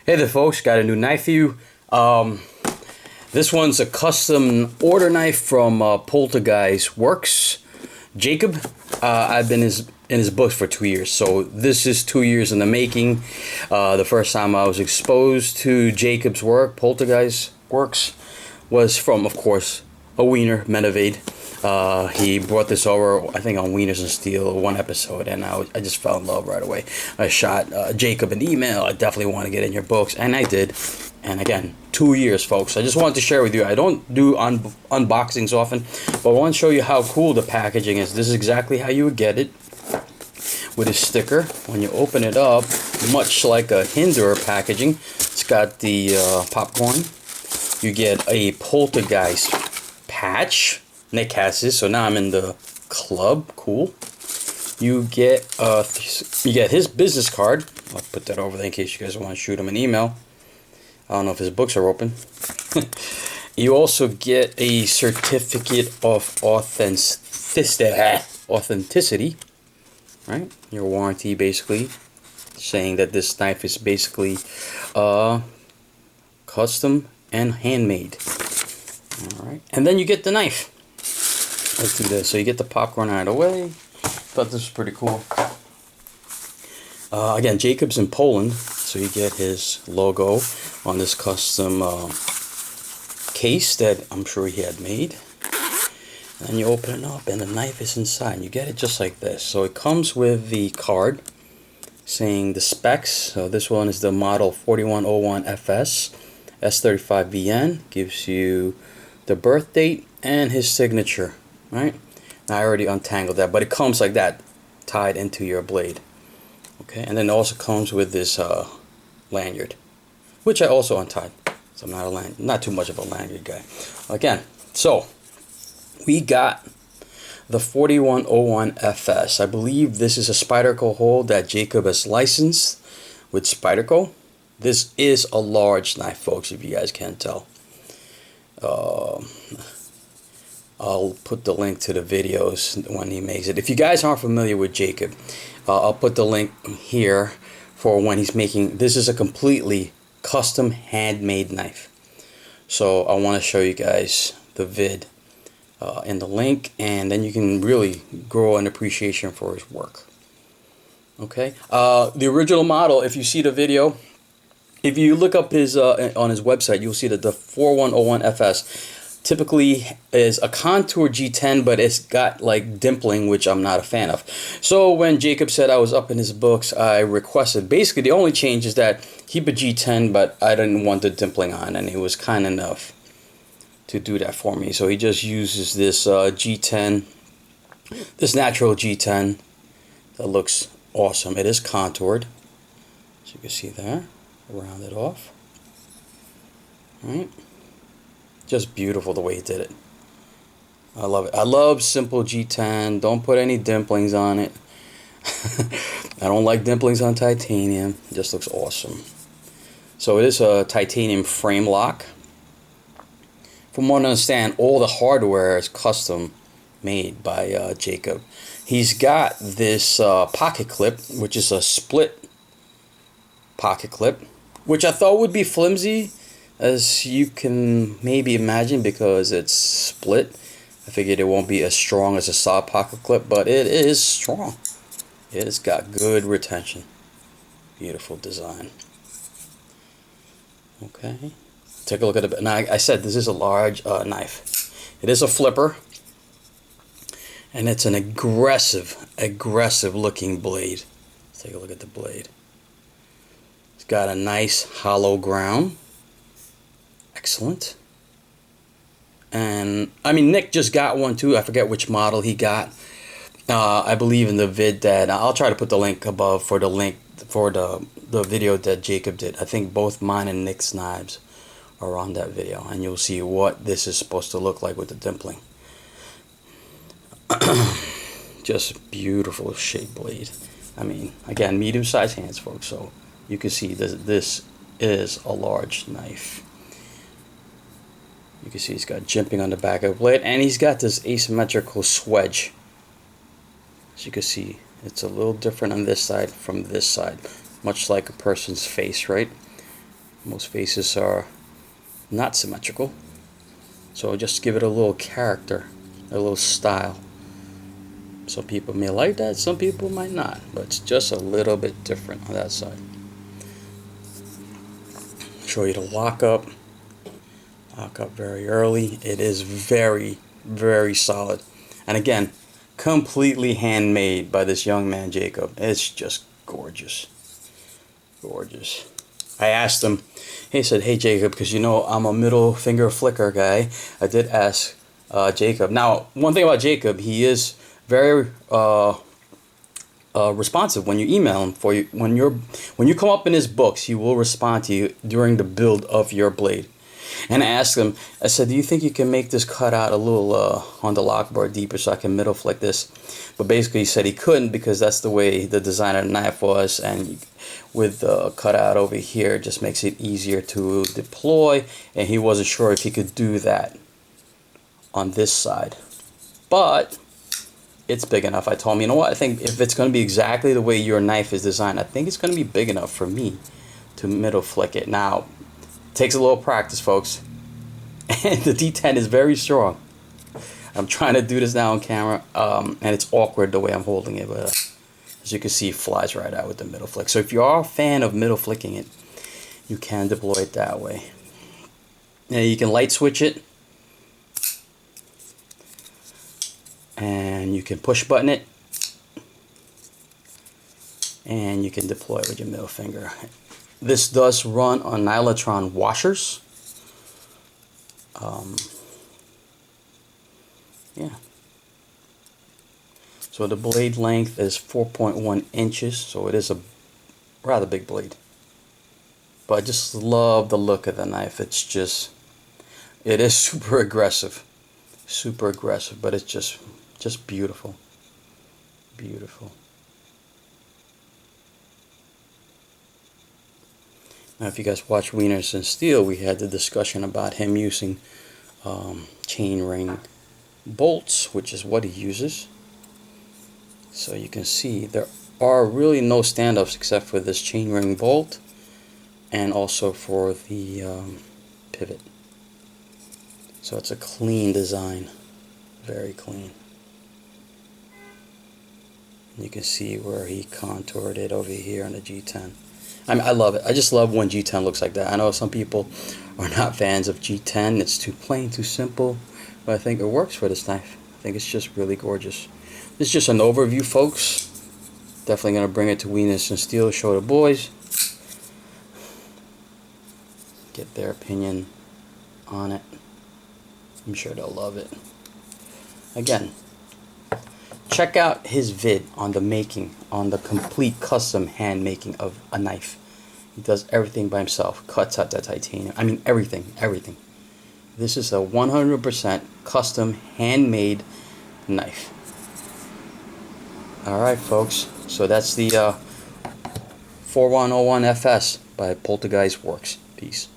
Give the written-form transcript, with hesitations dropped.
Hey there folks, got a new knife for you. This one's a custom order knife from Poltergeist Works. Jacob, I've been in his books for 2 years, so this is 2 years in the making. The first time I was exposed to Jacob's work, Poltergeist Works, was from, of course, a wiener, Menavade. He brought this over, I think, on Wieners and Steel, one episode, and I just fell in love right away. I shot Jacob an email. I definitely want to get in your books, and I did. And again, 2 years, folks. I just wanted to share with you. I don't do unboxings often, but I want to show you how cool the packaging is. This is exactly how you would get it, with a sticker. When you open it up, much like a Hinder packaging, it's got the popcorn. You get a Poltergeist patch. Nick has this, so now I'm in the club. Cool. You get his business card. I'll put that over there in case you guys want to shoot him an email. I don't know if his books are open. You also get a certificate of authenticity, right? Your warranty, basically, saying that this knife is basically custom and handmade. All right, and then you get the knife. Let's do this. So you get the popcorn out of the way. Thought this was pretty cool. Again, Jacob's in Poland, so you get his logo on this custom case that I'm sure he had made. And you open it up, and the knife is inside. You get it just like this. So it comes with the card saying the specs. So this one is the model 4101 FS S35VN. Gives you the birth date and his signature. Right? Now I already untangled that, but it comes like that, tied into your blade. Okay, and then it also comes with this lanyard, which I also untied. So I'm not too much of a lanyard guy. Again, so we got the 4101 FS. I believe this is a Spyderco hold that Jacob has licensed with Spyderco. This is a large knife, folks, if you guys can't tell. I'll put the link to the videos when he makes it. If you guys aren't familiar with Jacob, I'll put the link here for when he's making. This is a completely custom handmade knife. So I want to show you guys the vid in the link, and then you can really grow an appreciation for his work. Okay, the original model, if you see the video, if you look up his on his website, you'll see that the 4101 FS typically is a contour G10, but it's got like dimpling, which I'm not a fan of. So when Jacob said I was up in his books, I requested, basically the only change is that keep a G10, but I didn't want the dimpling on, and he was kind enough to do that for me. So he just uses this G10, this natural G10 that looks awesome. It is contoured, so you can see there, round it off. All right. Just beautiful the way he did it. I love it. I love simple G10. Don't put any dimplings on it. I don't like dimplings on titanium. It just looks awesome. So it is a titanium frame lock. From what I understand, all the hardware is custom made by Jacob. He's got this pocket clip, which is a split pocket clip, which I thought would be flimsy, as you can maybe imagine, because it's split. I figured it won't be as strong as a solid pocket clip, but it is strong. It's got good retention. Beautiful design. Okay, take a look at it. Now, I said this is a large knife. It is a flipper, and it's an aggressive looking blade. Let's take a look at the blade. It's got a nice hollow ground. Excellent. And I mean, Nick just got one too. I forget which model he got. I believe in the vid that I'll try to put the link above for the link for the video that Jacob did. I think both mine and Nick's knives are on that video, and you'll see what this is supposed to look like with the dimpling. Just beautiful shaped blade. I mean, again, medium-sized hands, folks, so you can see this is a large knife. You can see he's got jimping on the back of the blade, and he's got this asymmetrical swedge. As you can see, it's a little different on this side from this side, much like a person's face, right? Most faces are not symmetrical. So just give it a little character, a little style. Some people may like that, some people might not, but it's just a little bit different on that side. Show you the lockup. Lock up very early. It is very, very solid. And again, completely handmade by this young man, Jacob. It's just gorgeous. Gorgeous. I asked him, he said, hey Jacob, because you know I'm a middle finger flicker guy. I did ask Jacob. Now, one thing about Jacob, he is very responsive when you email him. When you come up in his books, he will respond to you during the build of your blade. And I asked him, I said, do you think you can make this cutout a little on the lock bar deeper so I can middle flick this? But basically he said he couldn't because that's the way the design of the knife was, and with the cutout over here it just makes it easier to deploy, and he wasn't sure if he could do that on this side. But it's big enough. I told him, you know what, I think if it's going to be exactly the way your knife is designed, I think it's going to be big enough for me to middle flick it. Now, takes a little practice, folks, and the D10 is very strong. I'm trying to do this now on camera, and it's awkward the way I'm holding it, but as you can see, it flies right out with the middle flick. So if you are a fan of middle flicking it, you can deploy it that way. Now you can light switch it, and you can push button it, and you can deploy it with your middle finger. This does run on nylon washers. Yeah. So the blade length is 4.1 inches, so it is a rather big blade. But I just love the look of the knife. It is super aggressive. Super aggressive, but it's just beautiful. Beautiful. Now, if you guys watch Wieners and Steel, we had the discussion about him using chain ring bolts, which is what he uses. So you can see there are really no standoffs except for this chain ring bolt and also for the pivot. So it's a clean design, very clean. You can see where he contoured it over here on the G10. I mean, I love it. I just love when G10 looks like that. I know some people are not fans of G10. It's too plain, too simple. But I think it works for this knife. I think it's just really gorgeous. This is just an overview, folks. Definitely going to bring it to Wieners and Steel, show the boys. Get their opinion on it. I'm sure they'll love it. Again, check out his vid on the making, on the complete custom hand making of a knife. He does everything by himself. Cuts out that titanium. I mean, everything. This is a 100% custom handmade knife. Alright, folks. So that's the 4101 FS by Poltergeist Works. Peace.